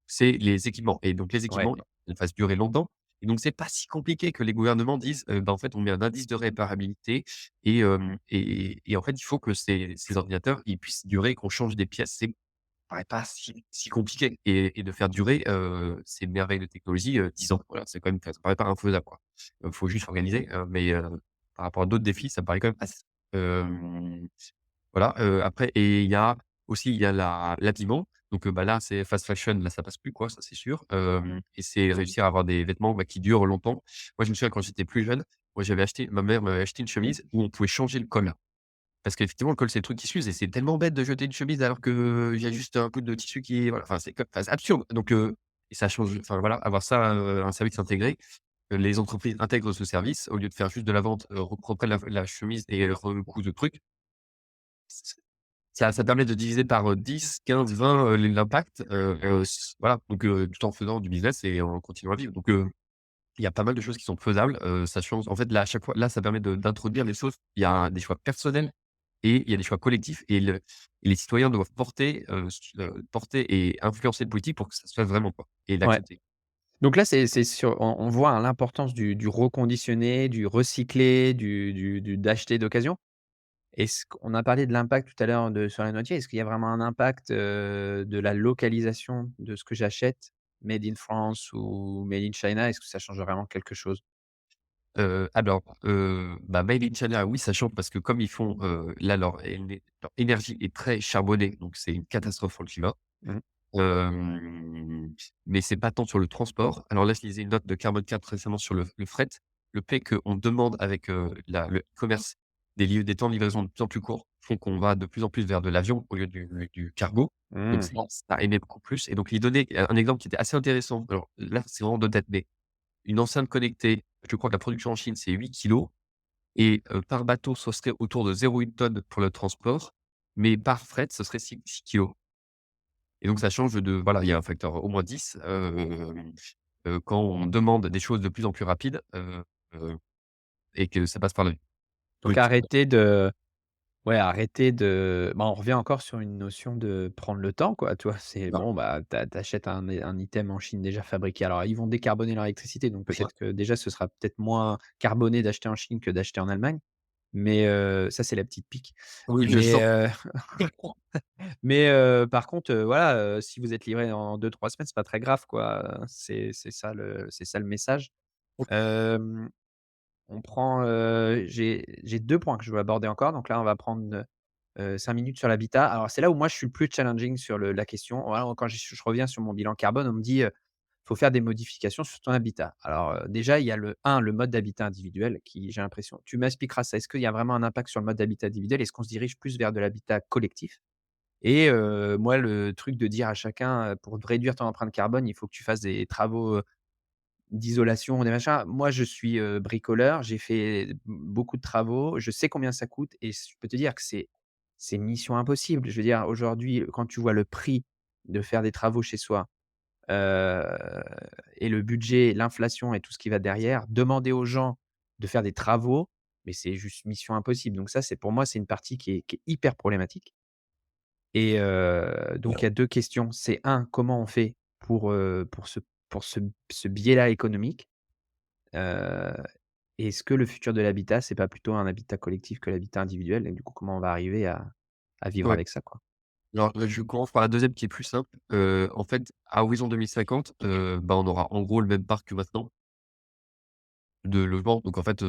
c'est les équipements et donc les Ouais, équipements, ils fassent durer longtemps et donc c'est pas si compliqué que les gouvernements disent, bah, en fait, on met un indice de réparabilité et en fait, il faut que ces ordinateurs, ils puissent durer, qu'on change des pièces. C'est paraît pas si compliqué et de faire durer, ces merveilles de technologie, 10 ans. Voilà, c'est quand même ça paraît pas infaisable, quoi. Faut juste s'organiser, mais par rapport à d'autres défis, ça me paraît quand même assez hem, voilà, après et il y a l'habillement. Donc, bah, là, c'est fast fashion, là, ça passe plus, quoi, ça, c'est sûr. Et c'est réussir à avoir des vêtements, bah, qui durent longtemps. Moi, je me souviens quand j'étais plus jeune, moi, j'avais acheté ma mère m'avait acheté une chemise où on pouvait changer le col. Parce qu'effectivement, le col, c'est le truc qui s'use et c'est tellement bête de jeter une chemise alors qu'il y a juste un bout de tissu qui voilà, enfin, c'est absurde. Donc, et ça change enfin, voilà, avoir ça, un service intégré, les entreprises intègrent ce service au lieu de faire juste de la vente, reprennent la chemise et recousent le truc. C ça permet de diviser par, 10, 15, 20, l'impact, voilà, donc, tout en faisant du business et en continuant à vivre. Donc, il y a pas mal de choses qui sont faisables, ça change en fait, là, à chaque fois là, ça permet d'introduire des choses. Il y a des choix personnels et il y a des choix collectifs et les citoyens doivent porter et influencer le politique pour que ça se fasse vraiment, quoi et ouais. l'accepter. Donc là, c'est sur on voit, hein, l'importance du reconditionné, du recyclé, du d'acheter d'occasion. Est-ce qu'on a parlé de l'impact tout à l'heure de sur la nourriture. Est-ce qu'il y a vraiment un impact, de la localisation de ce que j'achète, made in France ou made in China? Est-ce que ça change vraiment quelque chose? Alors, bah, Made in China, oui, ça change parce que comme ils font, là, leur énergie est très charbonnée, donc c'est une catastrophe pour le climat. Mmh. Hem, mais c'est pas tant sur le transport. Alors là, je lisais une note de Carbone 4 récemment sur le fret. Le fait qu'on demande avec, le commerce des temps de livraison de plus en plus courts, font qu'on va de plus en plus vers de l'avion au lieu du cargo. Donc Mmh. ça émet beaucoup plus et donc il donnait un exemple qui était assez intéressant. Alors là, c'est vraiment de tête, mais une enceinte connectée, je crois que la production en Chine, c'est 8 kilogrammes et par bateau, ce serait autour de 0,1 tonne pour le transport, mais par fret, ce serait 6 kilogrammes. Et donc ça change de voilà, il y a un facteur au moins 10, quand on demande des choses de plus en plus rapides, et que ça passe par le Donc brut. arrêter de ouais, arrêter de bah, on revient encore sur une notion de prendre le temps, quoi, tu vois? C'est Voilà, bon, bah, tu achètes un item en Chine déjà fabriqué. Alors ils vont décarboner leur électricité, donc c'est ça. peut-être que déjà ce sera peut-être moins carboné d'acheter en Chine que d'acheter en Allemagne. Mais ça, c'est la petite pique. Oui, je Mais sens. par contre, voilà, si vous êtes livré en 2 3 semaines, c'est pas très grave, quoi, c'est ça le message. Hem, on prend, j'ai 2 points que je veux aborder encore, donc là, on va prendre, 5 minutes sur l'habitat. Alors c'est là où moi je suis le plus challenging sur la question. Voilà, quand je reviens sur mon bilan carbone, on me dit, «Faut faire des modifications sur ton habitat». Alors, déjà il y a le mode d'habitat individuel qui j'ai l'impression tu m'expliqueras ça. Est-ce qu'il y a vraiment un impact sur le mode d'habitat individuel? Est-ce qu'on se dirige plus vers de l'habitat collectif? Et moi le truc de dire à chacun, «Pour réduire ton empreinte carbone, il faut que tu fasses des travaux, d'isolation, des machins». Moi je suis, bricoleur, j'ai fait beaucoup de travaux, je sais combien ça coûte et je peux te dire que c'est mission impossible. Je veux dire aujourd'hui, quand tu vois le prix de faire des travaux chez soi, heu et le budget, l'inflation et tout ce qui va derrière, demander aux gens de faire des travaux, mais c'est juste mission impossible. Donc ça, c'est pour moi, c'est une partie qui est hyper problématique et donc il y a 2 questions. C'est un, comment on fait pour ce biais-là économique? Heu, Est-ce que le futur de l'habitat, c'est pas plutôt un habitat collectif que l'habitat individuel et du coup, comment on va arriver à vivre Ouais. avec ça, quoi? Alors, je commence par la deuxième qui est plus simple. En fait, à horizon 2050, bah, on aura en gros le même parc que maintenant de logements. Donc en fait,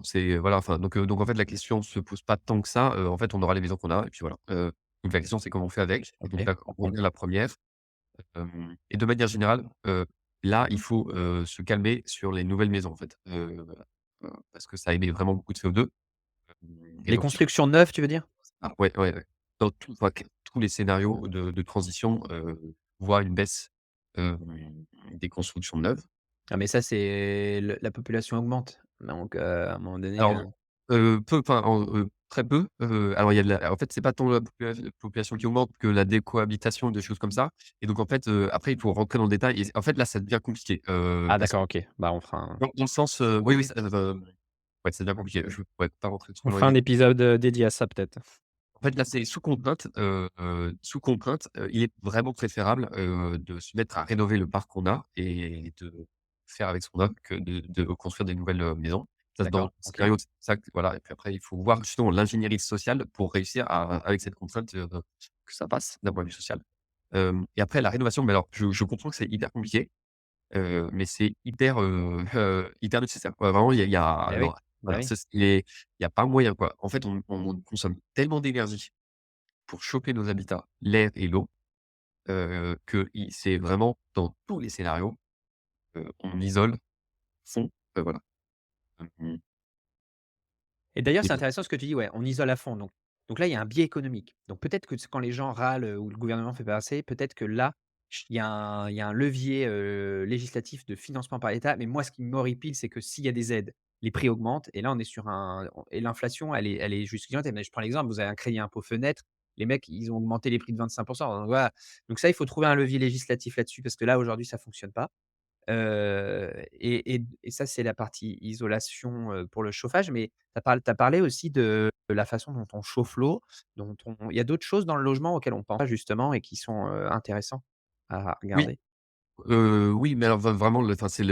c'est voilà, enfin donc en fait, la question se pose pas tant que ça. En fait, on aura les maisons qu'on a et puis voilà. Donc la question, c'est comment on fait avec. Donc OK. là, on revient à la première. Et de manière générale, là, il faut, se calmer sur les nouvelles maisons, en fait. Parce que ça émet vraiment beaucoup de CO2. Et Les donc il faut constructions neuves, tu veux dire? ouais, ouais, ouais. Dans tout enfin, tous les scénarios de transition, voient une baisse, des constructions neuves. Ah mais ça, c'est le la population augmente, donc à un moment donné, Alors, peu, enfin, très peu, alors il y a de la en fait, c'est pas tant la population qui augmente que la décohabitation, des choses comme ça. Et donc en fait, après il faut rentrer dans le détail et en fait là, ça devient compliqué, ah parce d'accord, OK. Bah, dans le sens, oui, oui, ça, ouais, ça devient compliqué. Je pourrais pas rentrer trop on dans les fera un détails. épisode, dédié à ça peut-être. En fait, là, c'est sous contrainte, il est vraiment préférable, de se mettre à rénover le parc qu'on a et de faire avec ce qu'on a que de construire des nouvelles, maisons. Ça, c'est dans le D'accord, OK. scénario, ça voilà. Et puis après, il faut voir justement l'ingénierie sociale pour réussir à avec cette contrainte, que ça passe d'un point de vue social. Et après la rénovation, mais alors je comprends que c'est hyper compliqué, mais c'est hyper, hyper nécessaire. Ouais, vraiment, il y a Beh oui, alors bah voilà, oui. ça c'est il y a pas moyen, quoi. En fait, on consomme tellement d'énergie pour chauffer nos habitats, l'air et l'eau, que i c'est vraiment dans tous les scénarios, on isole fond, voilà. Mmh, Et d'ailleurs, et c'est bon, intéressant ce que tu dis, ouais, on isole à fond donc là, il y a un biais économique. Donc peut-être que quand les gens râlent, ou le gouvernement fait pas assez, peut-être que là, il y a un levier, législatif de financement par l'État. Mais moi, ce qui m'horripile, c'est que s'il y a des aides, les prix augmentent et là, on est sur et l'inflation, elle est juste gigantesque. Mais je prends l'exemple, vous avez un crédit impôt fenêtre, les mecs, ils ont augmenté les prix de 25. Donc voilà, donc ça, il faut trouver un levier législatif là-dessus parce que là, aujourd'hui, ça fonctionne pas. Et ça, c'est la partie isolation, pour le chauffage, mais tu as parlé aussi de la façon dont on chauffe l'eau, dont on il y a d'autres choses dans le logement auxquelles on pense pas justement et qui sont, intéressants à oui, regarder? oui, mais alors vraiment le enfin, c'est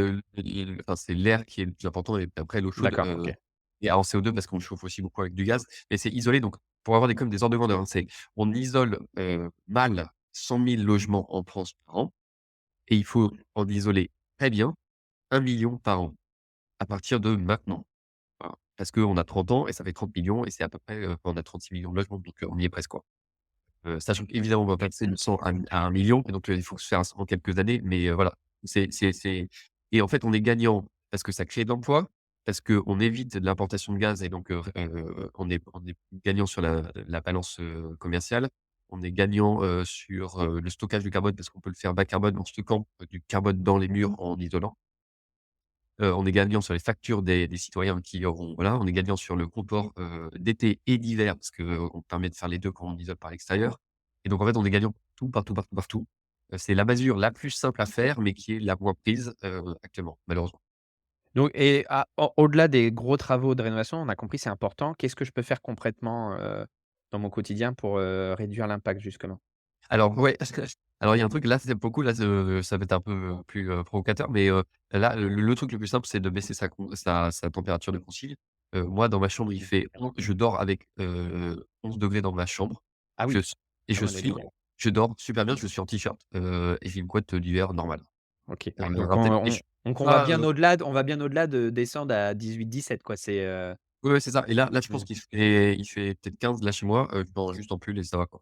enfin, c'est l'air qui est le plus important et après l'eau chaude, D'accord, OK. et en CO2 parce qu'on chauffe aussi beaucoup avec du gaz, mais c'est isolé donc pour avoir des comme des ordres de grandeur, hein, c'est on isole, mal 100 000 logements en France par an et il faut en isoler très bien 1 million par an à partir de maintenant. Voilà, parce qu'on a 30 ans et ça fait 30 millions et c'est à peu près, on a 36 millions de logements donc on y est presque, quoi. Sachant qu'évidemment on va passer de 100 à 1 000 000 et donc il faut se faire en quelques années mais voilà. C'est et en fait on est gagnant parce que ça crée de l'emploi, parce qu'on évite de l'importation de gaz et donc on est gagnant sur la balance, commerciale. On est gagnant, sur, le stockage du carbone parce qu'on peut le faire bas carbone en stockant, du carbone dans les murs en isolant. On est gagnant sur les factures des citoyens qui auront voilà, on est gagnant sur le confort, d'été et d'hiver parce qu'on permet de faire les 2 quand on isole par l'extérieur. Et donc en fait, on est gagnant tout, partout, partout, partout. C'est la mesure la plus simple à faire, mais qui est la moins prise, actuellement, malheureusement. Donc et au-delà des gros travaux de rénovation, on a compris, c'est important. Qu'est-ce que je peux faire concrètement, dans mon quotidien pour, réduire l'impact justement? Alors ouais, alors il y a un truc là, c'est beaucoup là, ça va être un peu plus, provocateur, mais là, le truc le plus simple, c'est de baisser sa température de concile. Moi, dans ma chambre, il fait je dors avec, 11 degrés dans ma chambre. Ah Je oui, s et pas je mal de suis degrés. je dors super bien, je suis en t-shirt, et j'ai une couette d'hiver normale. OK. Donc Un tel et je suis on va pas, bien au-delà de descendre à 18-17 quoi, c'est, ouais, ouais, c'est ça et là, je pense mmh, qu'il fait peut-être 15 là chez moi, je dors juste en pull et ça va quoi.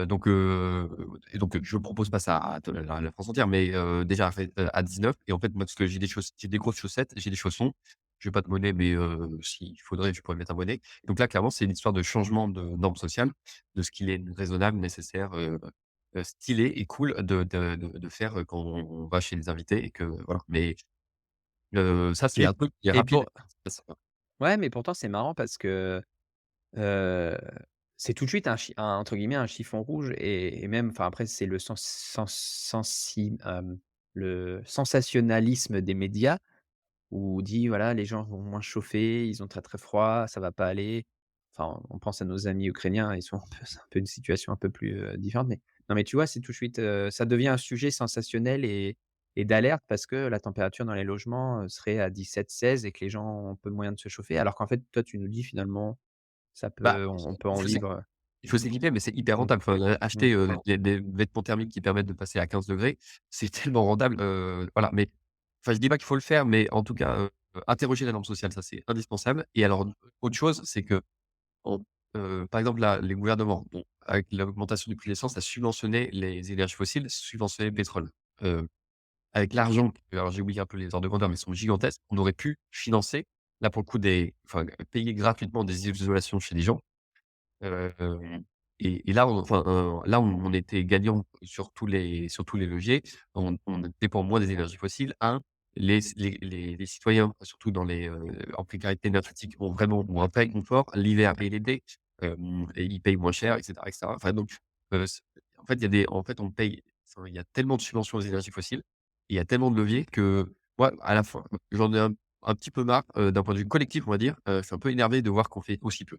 Donc je propose pas ça à te la France entière, mais déjà à 19 et en fait, moi, parce que j'ai des grosses chaussettes, j'ai des chaussons. Je vais pas de monnaie, mais s'il faudrait, je pourrais mettre un bonnet. Donc là, clairement, c'est une histoire de changement de normes sociales, de ce qu'il est raisonnable, nécessaire, stylé et cool de faire, quand on va chez les invités et que voilà. Mais ça, c'est et un truc qui est et rapide. pour ouais, mais pourtant c'est marrant parce que, heu, c'est tout de suite un entre guillemets «un chiffon rouge» et même enfin après c'est le sensationnalisme des médias où on dit: «Voilà, les gens vont moins chauffer, ils ont très, très froid, ça va pas aller». Enfin, on pense à nos amis ukrainiens, ils sont un peu c'est un peu une situation un peu plus, différente, mais non, mais tu vois, c'est tout de suite, ça devient un sujet sensationnel et d'alerte parce que la température dans les logements, serait à 17-16 et que les gens ont peu de moyens de se chauffer. Alors qu'en fait, toi, tu nous dis finalement, ça Bah, peut on peut il en faut vivre, il faut s'équiper, mais c'est hyper mmh, rentable. Enfin, mmh, acheter, des vêtements thermiques qui permettent de passer à 15 degrés, c'est tellement rentable, voilà, mais enfin, je dis pas qu'il faut le faire, mais en tout cas, interroger la norme sociale, ça, c'est indispensable et alors, autre chose, c'est qu'on par exemple, là, les gouvernements, bon, avec l'augmentation du prix de l'essence, a subventionné les énergies fossiles, subventionné le pétrole. Heu, Avec l'argent, alors j'ai oublié un peu les ordres de grandeur, mais ils sont gigantesques, on aurait pu financer, là, pour le coup, payer gratuitement des isolations chez les gens. Hem et là, on était gagnant sur tous les leviers. On dépend moins des énergies fossiles. Les citoyens, surtout en précarité énergétique, ont un vrai confort l'hiver et l'été, et ils payent moins cher et cetera. Enfin donc, c en fait, il y a des en fait, on paye enfin, il y a tellement de subventions aux énergies fossiles, il y a tellement de leviers que moi, à la fin, j'en ai un petit peu marre, d'un point de vue collectif, on va dire. Je suis un peu énervé de voir qu'on fait aussi peu.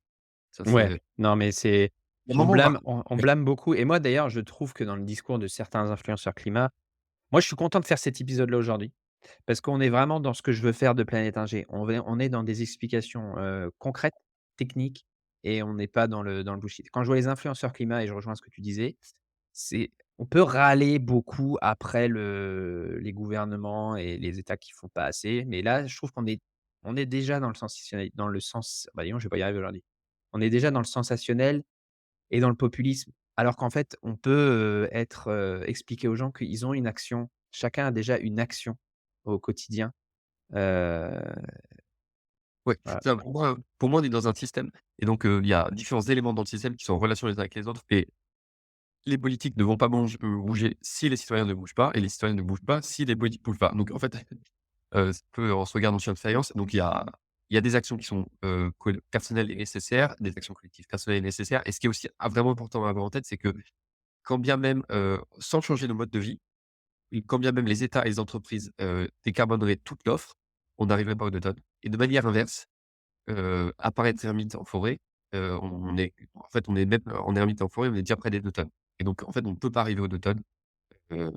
Ça, ouais, c'est non, mais c'est il y a un moment, on va on ouais, blâme beaucoup et moi d'ailleurs, je trouve que dans le discours de certains influenceurs climat moi, je suis content de faire cet épisode-là aujourd'hui, parce qu'on est vraiment dans ce que je veux faire de Planète Ingé. On est dans des explications, concrètes, techniques et on n'est pas dans le bullshit. Quand je vois les influenceurs climat et je rejoins ce que tu disais, c'est on peut râler beaucoup après les gouvernements et les États qui font pas assez, mais là, je trouve qu'on est déjà dans le sens bah, dis donc, je vais pas y arriver aujourd'hui. On est déjà dans le sensationnel et dans le populisme, alors qu'en fait, on peut, expliquer aux gens qu'ils ont une action. Chacun a déjà une action au quotidien, heu, ouais, voilà. ça pour moi, on est dans un système et donc il y a différents éléments dans le système qui sont en relation les uns avec les autres et les politiques ne vont pas bouger si les citoyens ne bougent pas et les citoyens ne bougent pas si les politiques bougent pas. Donc en fait, c'est un peu on se regarde en chien de faïence. Donc il y a des actions qui sont, personnelles et nécessaires, des actions collectives personnelles et nécessaires et ce qui est aussi vraiment important à avoir en tête, c'est que quand bien même, sans changer nos modes de vie et quand bien même les États et les entreprises, décarboneraient toute l'offre, on n'arriverait pas aux 2 tonnes et de manière inverse, apparaître ermite en forêt, on est même en ermite en forêt, on est déjà près des 2 tonnes et donc en fait, on ne peut pas arriver aux 2 tonnes, heu,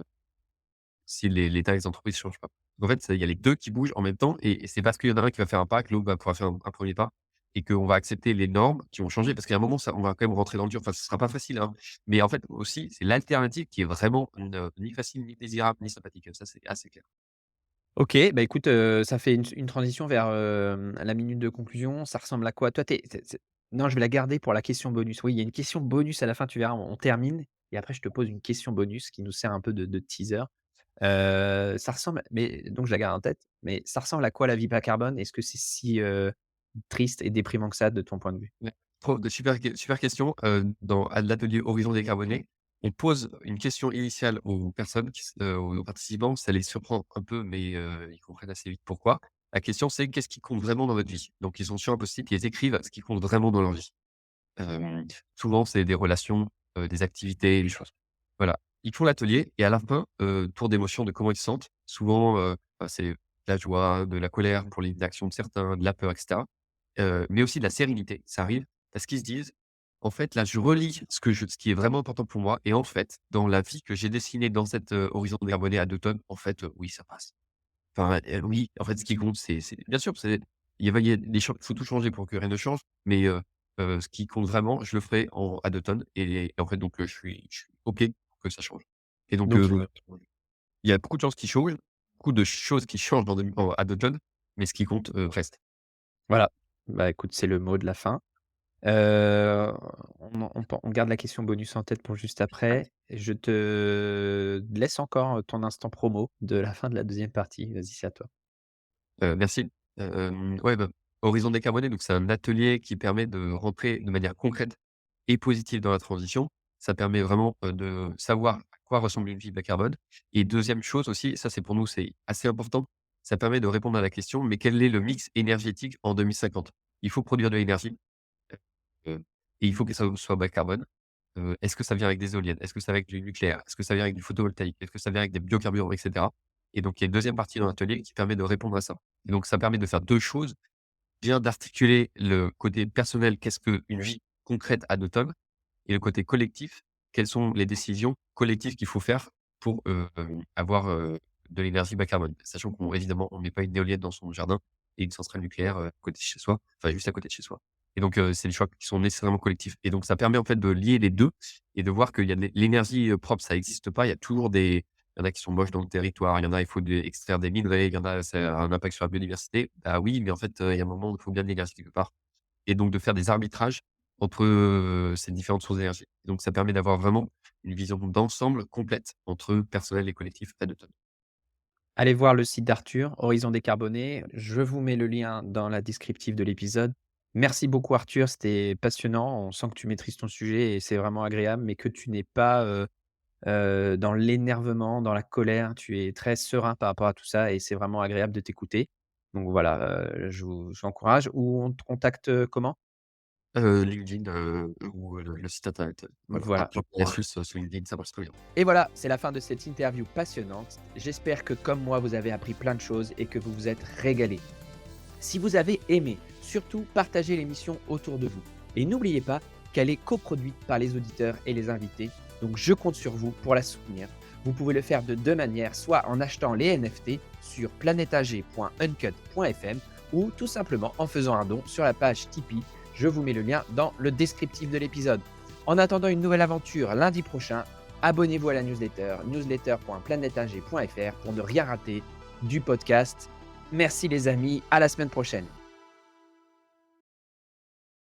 si l'État et les entreprises ne changent pas. En fait, il y a les 2 qui bougent en même temps et c'est parce qu'il y en a un qui va faire un pas que l'autre va pouvoir faire un 1er pas et qu'on va accepter les normes qui vont changer parce qu'à un moment, ça on va quand même rentrer dans le dur. Enfin, ce sera pas facile, hein, mais en fait, aussi, c'est l'alternative qui est vraiment ni facile, ni désirable, ni sympathique. Ça, c'est assez clair. OK, bah, écoute, ça fait une transition vers, la minute de conclusion. Ça ressemble à quoi? Toi, tu es non, je vais la garder pour la question bonus. Oui, il y a une question bonus à la fin, tu verras, on termine et après je te pose une question bonus qui nous sert un peu de teaser. Ça ressemble mais donc je la garde en tête, mais ça ressemble à quoi la vie bas carbone? Est-ce que c'est si, triste et déprimant que ça de ton point de vue? Ouais, trop de super questions. À l'atelier Horizon décarboné, on pose une question initiale aux personnes aux participants. Ça les surprend un peu, mais ils comprennent assez vite pourquoi. La question, c'est: «Qu'est-ce qui compte vraiment dans votre vie?» Donc ils sont sur un post-it, ils écrivent ce qui compte vraiment dans leur vie. Souvent, c'est des relations, des activités, des choses. Voilà. Ils font l'atelier et à la fin, tour d'émotion de comment ils se sentent. Souvent, bah, c'est de la joie, de la colère pour l'inaction de certains, de la peur et cetera. Mais aussi de la sérénité. Ça arrive parce qu'ils se disent: «En fait, là, je relis ce qui est vraiment important pour moi et en fait, dans la vie que j'ai dessinée dans cet, horizon décarboné à 2 tonnes, en fait, oui, ça passe». Enfin, oui, en fait, ce qui compte, c'est bien sûr, il y a des choses, il faut tout changer pour que rien ne change, mais ce qui compte vraiment, je le ferai à 2 tonnes et en fait, donc je suis OK pour que ça change et donc Donc il y a beaucoup de choses qui changent, beaucoup de choses qui changent à 2 tonnes, mais ce qui compte, reste. voilà, bah, écoute, c'est le mot de la fin. Heu, on garde la question bonus en tête pour juste après. Je te laisse encore ton instant promo de la fin de la deuxième partie. Vas-y, c'est à toi. Merci. Ouais, bah, Horizon décarboné, donc c'est un atelier qui permet de rentrer de manière concrète et positive dans la transition. Ça permet vraiment, de savoir à quoi ressemble une vie bas carbone et deuxième chose aussi, ça c'est pour nous, c'est assez important, ça permet de répondre à la question: «Mais quel est le mix énergétique en 2050?» Il faut produire de l'énergie, heu et il faut que ça soit bas carbone. Est-ce que ça vient avec des éoliennes? Est-ce que ça vient avec du nucléaire? Est-ce que ça vient avec du photovoltaïque? Est-ce que ça vient avec des biocarburants et cetera? Et donc il y a une deuxième partie dans l'atelier qui permet de répondre à ça. Et donc ça permet de faire 2 choses, bien d'articuler le côté personnel, qu'est-ce qu'une vie concrète à 2 tonnes? Et le côté collectif, quelles sont les décisions collectives qu'il faut faire pour, avoir, de l'énergie bas carbone? Sachant qu'évidemment, on met pas une éolienne dans son jardin et une centrale nucléaire, à côté de chez soi, enfin juste à côté de chez soi. Et donc, c'est des choix qui sont nécessairement collectifs. Et donc ça permet en fait de lier les 2 et de voir qu'il y a de l'énergie, propre, ça existe pas. Il y a toujours il y en a qui sont moches dans le territoire, il y en a, il faut extraire des minerais, il y en a, ça a un impact sur la biodiversité. Bah oui, mais en fait, il y a un moment où il faut bien de l'énergie quelque part et donc de faire des arbitrages entre, ces différentes sources d'énergie. Donc ça permet d'avoir vraiment une vision d'ensemble complète entre personnel et collectif à 2 tonnes. Allez voir le site d'Arthur, Horizon décarboné. Je vous mets le lien dans la descriptive de l'épisode. Merci beaucoup Arthur, c'était passionnant. On sent que tu maîtrises ton sujet et c'est vraiment agréable, mais que tu n'es pas, dans l'énervement, dans la colère. Tu es très serein par rapport à tout ça et c'est vraiment agréable de t'écouter. Donc voilà, je vous encourage. Ou on te contacte, comment? LinkedIn, ou le site internet, voilà. Voilà. Arthur Versus, sur LinkedIn, ça marche très bien. Et voilà, c'est la fin de cette interview passionnante. J'espère que comme moi, vous avez appris plein de choses et que vous vous êtes régalés. Si vous avez aimé, surtout partagez l'émission autour de vous. Et n'oubliez pas qu'elle est coproduite par les auditeurs et les invités, donc je compte sur vous pour la soutenir. Vous pouvez le faire de deux manières, soit en achetant les NFT sur planetag.uncut.fm ou tout simplement en faisant un don sur la page Tipeee. Je vous mets le lien dans le descriptif de l'épisode. En attendant une nouvelle aventure lundi prochain, abonnez-vous à la newsletter newsletter.planetag.fr pour ne rien rater du podcast. Merci les amis, à la semaine prochaine.